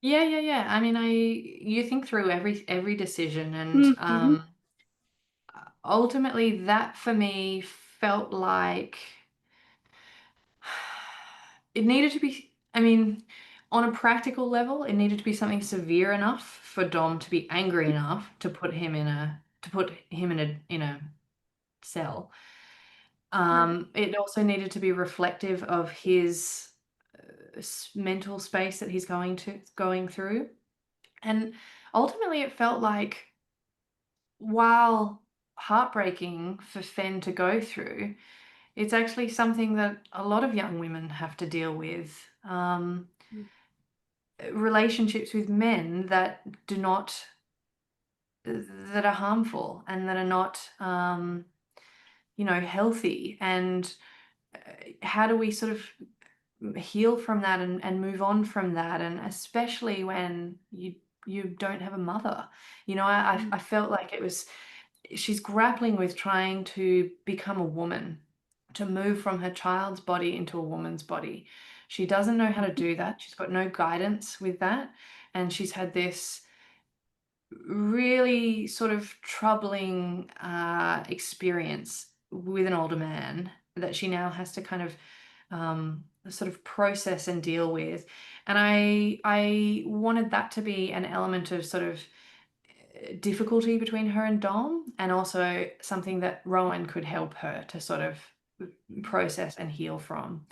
Yeah. I mean, you think through every decision, and Mm-hmm. ultimately that for me felt like it needed to be, I mean, on a practical level, it needed to be something severe enough for Dom to be angry enough to put him in a cell. It also needed to be reflective of his mental space that he's going through. And ultimately it felt like, while heartbreaking for Fenn to go through, it's actually something that a lot of young women have to deal with. Relationships with men that are harmful and that are not, healthy. And how do we sort of heal from that and move on from that? And especially when you don't have a mother, I felt like she's grappling with trying to become a woman, to move from her child's body into a woman's body. She doesn't know how to do that. She's got no guidance with that. And she's had this really sort of troubling experience with an older man that she now has to kind of sort of process and deal with. And I wanted that to be an element of sort of difficulty between her and Dom, and also something that Rowan could help her to sort of process and heal from.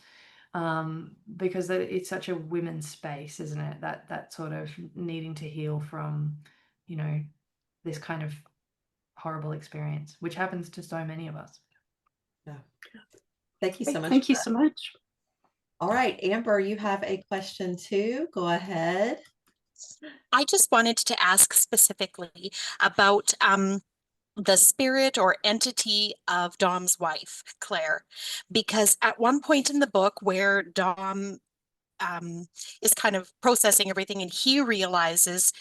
Because it's such a women's space, isn't it? That sort of needing to heal from, this kind of horrible experience, which happens to so many of us. Yeah. Thank you so much. Thank you so much. All right, Amber, you have a question too. Go ahead. I just wanted to ask specifically about the spirit or entity of Dom's wife, Claire, because at one point in the book where Dom is kind of processing everything and he realizes,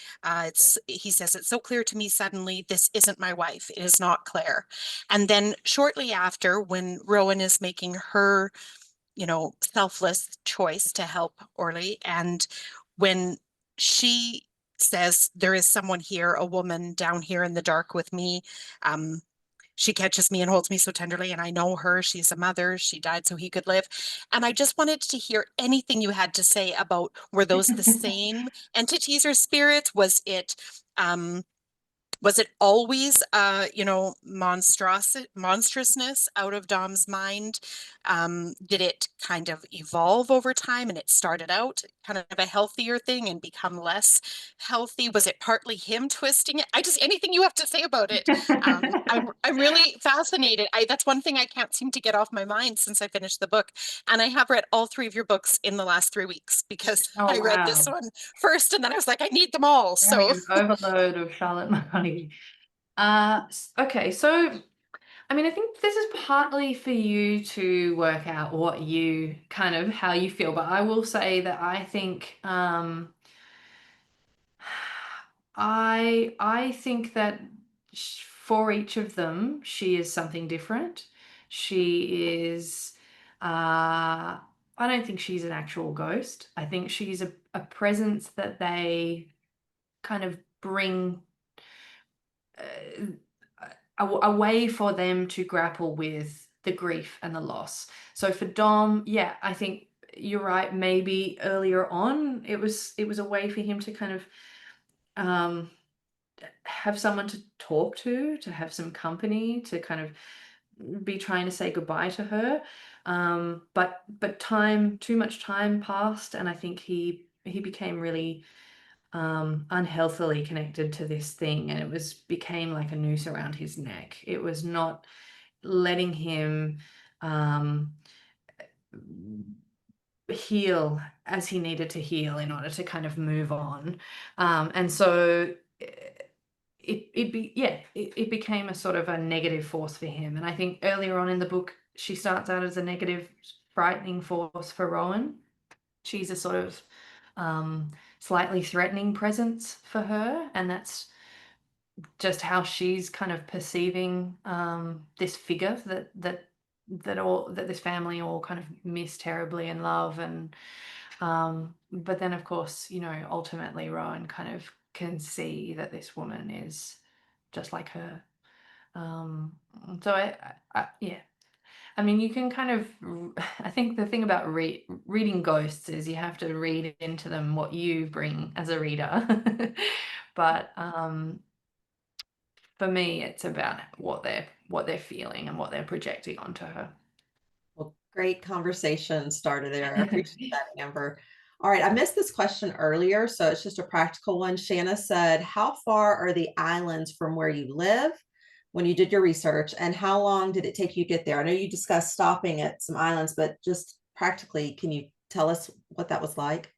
he says, it's so clear to me suddenly, this isn't my wife, it is not Claire. And then shortly after, when Rowan is making her, selfless choice to help Orly, and when she says, there is someone here, a woman down here in the dark with me, she catches me and holds me so tenderly, and I know her. She's a mother. She died so he could live. And I just wanted to hear anything you had to say about, were those the same entities or spirits? Was it always, monstrousness out of Dom's mind? Did it kind of evolve over time and it started out kind of a healthier thing and become less healthy? Was it partly him twisting it? Anything you have to say about it. I'm really fascinated. That's one thing I can't seem to get off my mind since I finished the book. And I have read all 3 of your books in the last 3 weeks because I read this one first and then I was like, I need them all. So An overload of Charlotte McConaghy. Okay, so I mean, I think this is partly for you to work out how you feel, but I will say that I think I think that for each of them, she is something different. She is I don't think she's an actual ghost. I think she's a presence that they kind of bring a way for them to grapple with the grief and the loss. So for Dom, yeah, I think you're right. Maybe earlier on, it was a way for him to kind of have someone to talk to have some company, to kind of be trying to say goodbye to her. But too much time passed, and I think he became really unhealthily connected to this thing, and it became like a noose around his neck. It was not letting him heal as he needed to heal in order to kind of move on. And so it became a sort of a negative force for him. And I think earlier on in the book, she starts out as a negative, frightening force for Rowan. She's a sort of slightly threatening presence for her, and that's just how she's kind of perceiving this figure that this family all kind of miss terribly and love. And but then of course, you know, ultimately Rowan kind of can see that this woman is just like her. So yeah, I mean, you can kind of, I think the thing about reading ghosts is you have to read into them what you bring as a reader. But for me, it's about what they're feeling and what they're projecting onto her. Well, great conversation started there. I appreciate that, Amber. All right, I missed this question earlier, so it's just a practical one. Shanna said, how far are the islands from where you live when you did your research, and how long did it take you to get there? I know you discussed stopping at some islands, but just practically, can you tell us what that was like?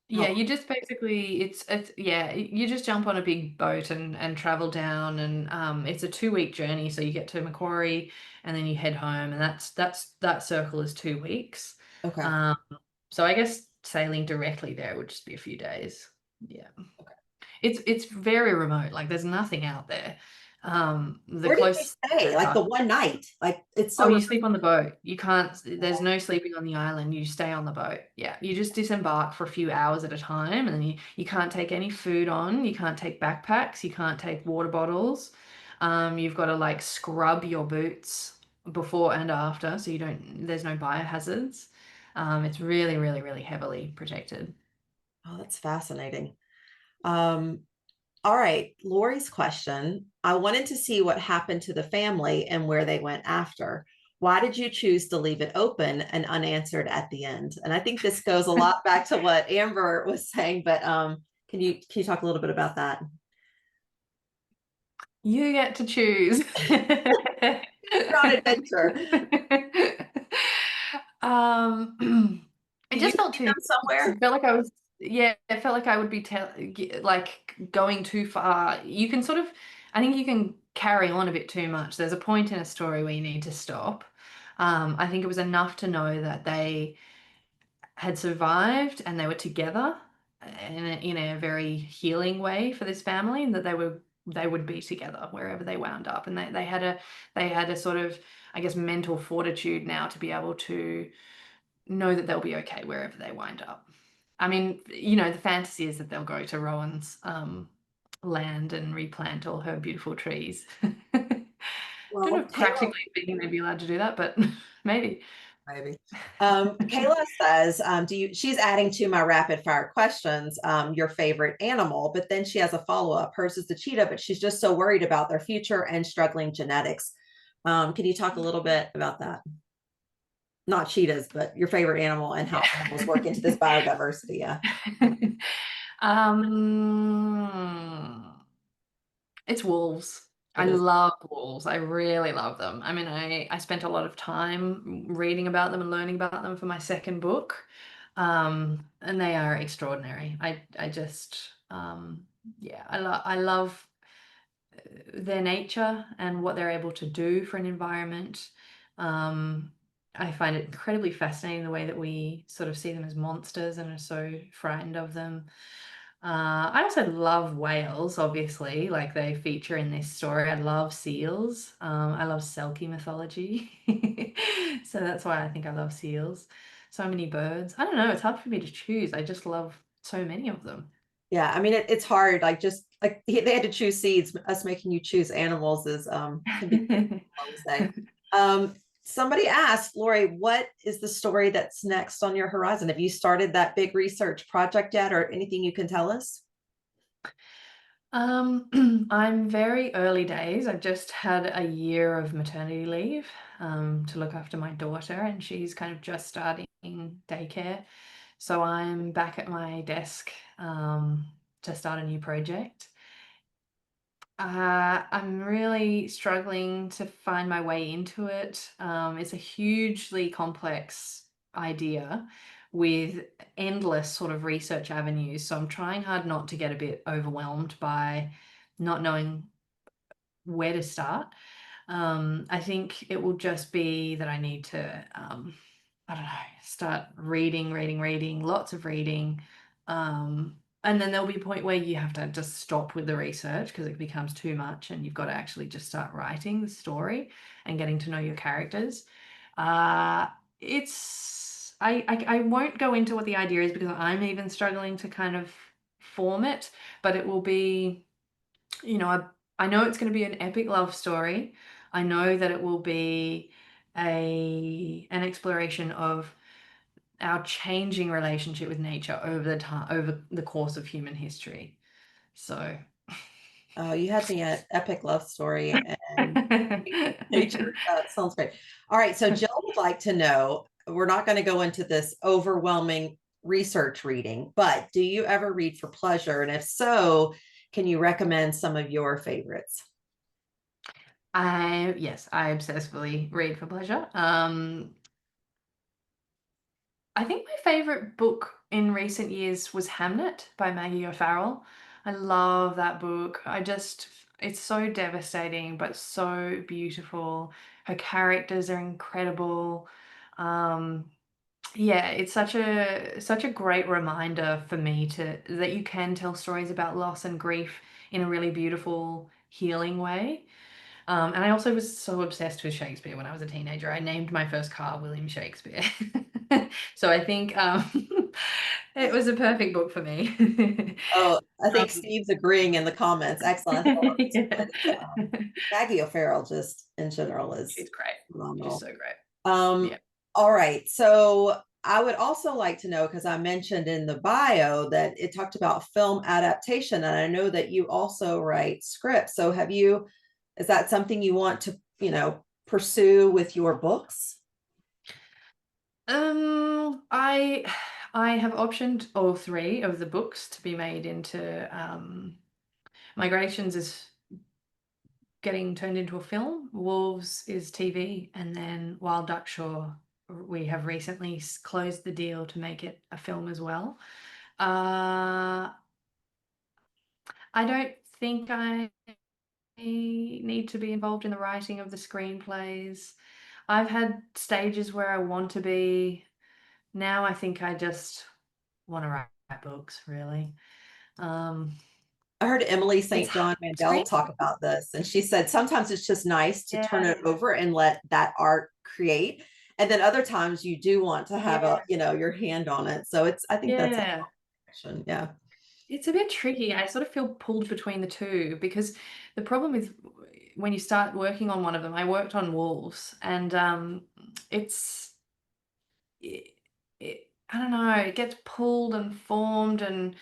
Yeah, you just basically it's yeah, you just jump on a big boat and travel down, and it's a 2-week journey, so you get to Macquarie and then you head home, and that circle is 2 weeks. Okay. So I guess sailing directly there would just be a few days. Yeah. Okay. It's very remote. Like there's nothing out there. The Where did you stay? Like the one night? Like it's so you sleep on the boat. You can't, there's no sleeping on the island. You stay on the boat. Yeah. You just disembark for a few hours at a time, and then you can't take any food on. You can't take backpacks. You can't take water bottles. You've got to like scrub your boots before and after, so there's no biohazards. It's really, really, really heavily protected. Oh, that's fascinating. All right, Lori's question. I wanted to see what happened to the family and where they went after. Why did you choose to leave it open and unanswered at the end? And I think this goes a lot back to what Amber was saying, but can you talk a little bit about that? You get to choose. You're on adventure. It just felt too somewhere. I felt like I was, yeah, I felt like I would be like going too far. You can sort of, I think you can carry on a bit too much. There's a point in a story where you need to stop. I think it was enough to know that they had survived and they were together in a very healing way for this family, and that they would be together wherever they wound up, and they had a sort of, I guess, mental fortitude now to be able to know that they'll be okay wherever they wind up. I mean, you know, the fantasy is that they'll go to Rowan's land and replant all her beautiful trees. Don't know if practically speaking they'd be allowed to do that, but maybe. Maybe. Kayla says, she's adding to my rapid fire questions, your favorite animal, but then she has a follow-up. Hers is the cheetah, but she's just so worried about their future and struggling genetics. Can you talk a little bit about that? Not cheetahs, but your favorite animal and how animals work into this biodiversity. Yeah. It's wolves. I love wolves. I really love them. I mean, I spent a lot of time reading about them and learning about them for my second book. And they are extraordinary. I just yeah, I love their nature and what they're able to do for an environment. I find it incredibly fascinating the way that we sort of see them as monsters and are so frightened of them. I also love whales, obviously, like they feature in this story. I love seals. I love Selkie mythology. So that's why I think I love seals. So many birds. I don't know, it's hard for me to choose. I just love so many of them. Yeah, I mean it's hard. Like just like they had to choose seeds. Us making you choose animals is can be I would say. Somebody asked, Lori, what is the story that's next on your horizon? Have you started that big research project yet, or anything you can tell us? I'm very early days. I've just had a year of maternity leave to look after my daughter, and she's kind of just starting daycare. So I'm back at my desk to start a new project. I'm really struggling to find my way into it. It's a hugely complex idea with endless sort of research avenues. So I'm trying hard not to get a bit overwhelmed by not knowing where to start. I think it will just be that I need to, I don't know, start reading, lots of reading. And then there'll be a point where you have to just stop with the research because it becomes too much and you've got to actually just start writing the story and getting to know your characters. I won't go into what the idea is because I'm even struggling to kind of form it, but it will be, you know, I know it's going to be an epic love story. I know that it will be an exploration of our changing relationship with nature over the course of human history. So Oh, you had me at epic love story and nature. Sounds great. All right. So Jill would like to know, we're not going to go into this overwhelming research reading, but do you ever read for pleasure? And if so, can you recommend some of your favorites? Yes, I obsessively read for pleasure. I think my favorite book in recent years was Hamnet by Maggie O'Farrell. I love that book. It's so devastating, but so beautiful. Her characters are incredible. Um, yeah, it's such a great reminder for me that you can tell stories about loss and grief in a really beautiful, healing way. And I also was so obsessed with Shakespeare when I was a teenager. I named my first car William Shakespeare. So I think it was a perfect book for me. Oh, I think Um, Steve's agreeing in the comments. Excellent. I thought it yeah. Maggie O'Farrell just in general is She's great. She's phenomenal. so great. Um, Yeah. all right. So I would also like to know, because I mentioned in the bio that it talked about film adaptation, and I know that you also write scripts. So is that something you want to, pursue with your books? I have optioned all three of the books to be made into Migrations is getting turned into a film, Wolves is TV, and then Wild Duck Shore, we have recently closed the deal to make it a film as well. I don't think I need to be involved in the writing of the screenplays. I've had stages where I want to be. Now I think I just want to write books, really. I heard Emily It's St. John it's Mandel great. talk about this, and she said sometimes it's just nice to turn Yeah. it over and let that art create. And then other times you do want to have your hand on it. So I think that's a Yeah. combination. Yeah. It's a bit tricky. I sort of feel pulled between the two because the problem is when you start working on one of them, I worked on Wolves and it's it, I don't know, it gets pulled and formed and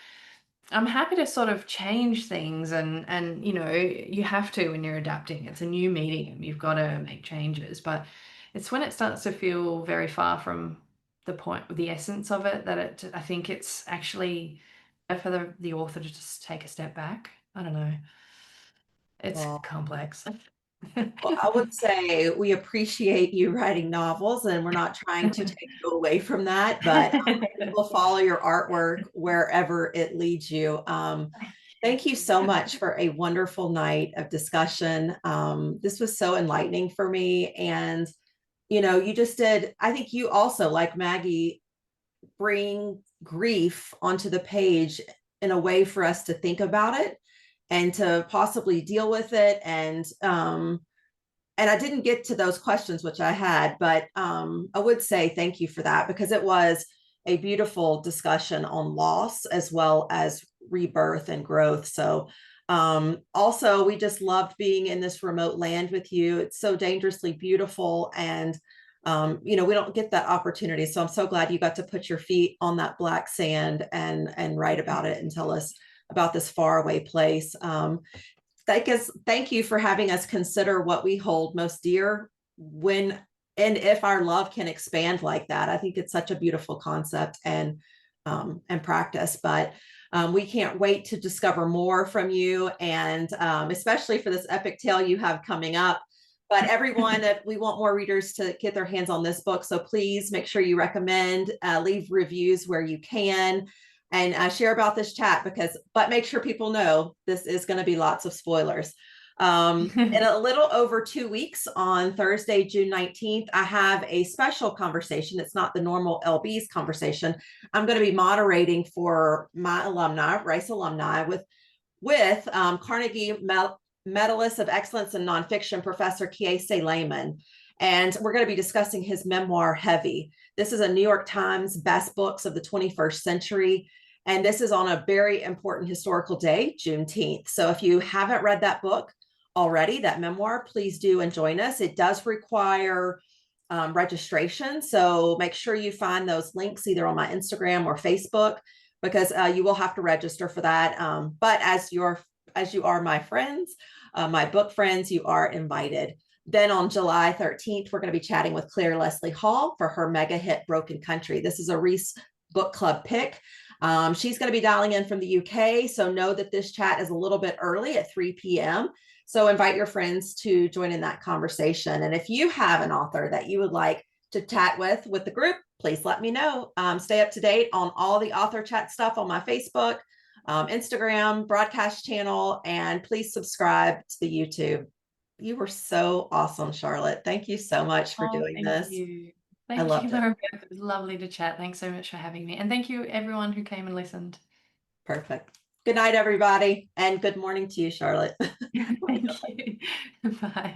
I'm happy to sort of change things and you have to when you're adapting. It's a new medium. You've got to make changes, but it's when it starts to feel very far from the essence of it that I think it's actually for the author to just take a step back. I don't know. It's Well, complex. Well, I would say we appreciate you writing novels, and we're not trying to take you away from that, but we'll follow your artwork wherever it leads you. Thank you so much for a wonderful night of discussion. This was so enlightening for me. And, you just did, I think you also, like Maggie, bring grief onto the page in a way for us to think about it and to possibly deal with it. And I didn't get to those questions, which I had, but I would say thank you for that, because it was a beautiful discussion on loss as well as rebirth and growth. So also, we just loved being in this remote land with you. It's so dangerously beautiful. And, we don't get that opportunity. So I'm so glad you got to put your feet on that black sand and write about it and tell us about this faraway place. Thank you for having us consider what we hold most dear when and if our love can expand like that. I think it's such a beautiful concept and practice. But we can't wait to discover more from you, and especially for this epic tale you have coming up. But everyone, that we want more readers to get their hands on this book. So please make sure you recommend, leave reviews where you can, and share about this chat, but make sure people know this is going to be lots of spoilers. In a little over 2 weeks, on Thursday, June 19th, I have a special conversation. It's not the normal LB's conversation. I'm going to be moderating for my alumni, Rice alumni, with Carnegie Medalist of Excellence in Nonfiction, Professor Kiese Lehman. And we're going to be discussing his memoir, Heavy. This is a New York Times best books of the 21st century. And this is on a very important historical day, Juneteenth. So if you haven't read that book already, that memoir, please do and join us. It does require registration. So make sure you find those links either on my Instagram or Facebook, because you will have to register for that. But as you are my friends, my book friends, you are invited. Then on July 13th, we're going to be chatting with Claire Leslie Hall for her mega hit Broken Country. This is a Reese Book Club pick. She's going to be dialing in from the UK. So know that this chat is a little bit early at 3 p.m. So invite your friends to join in that conversation. And if you have an author that you would like to chat with the group, please let me know. Stay up to date on all the author chat stuff on my Facebook, Instagram, broadcast channel, and please subscribe to the YouTube. You were so awesome, Charlotte. Thank you so much for doing this. Thank you, Laura. It was lovely to chat. Thanks so much for having me. And thank you, everyone who came and listened. Perfect. Good night, everybody. And good morning to you, Charlotte. Thank you. Bye.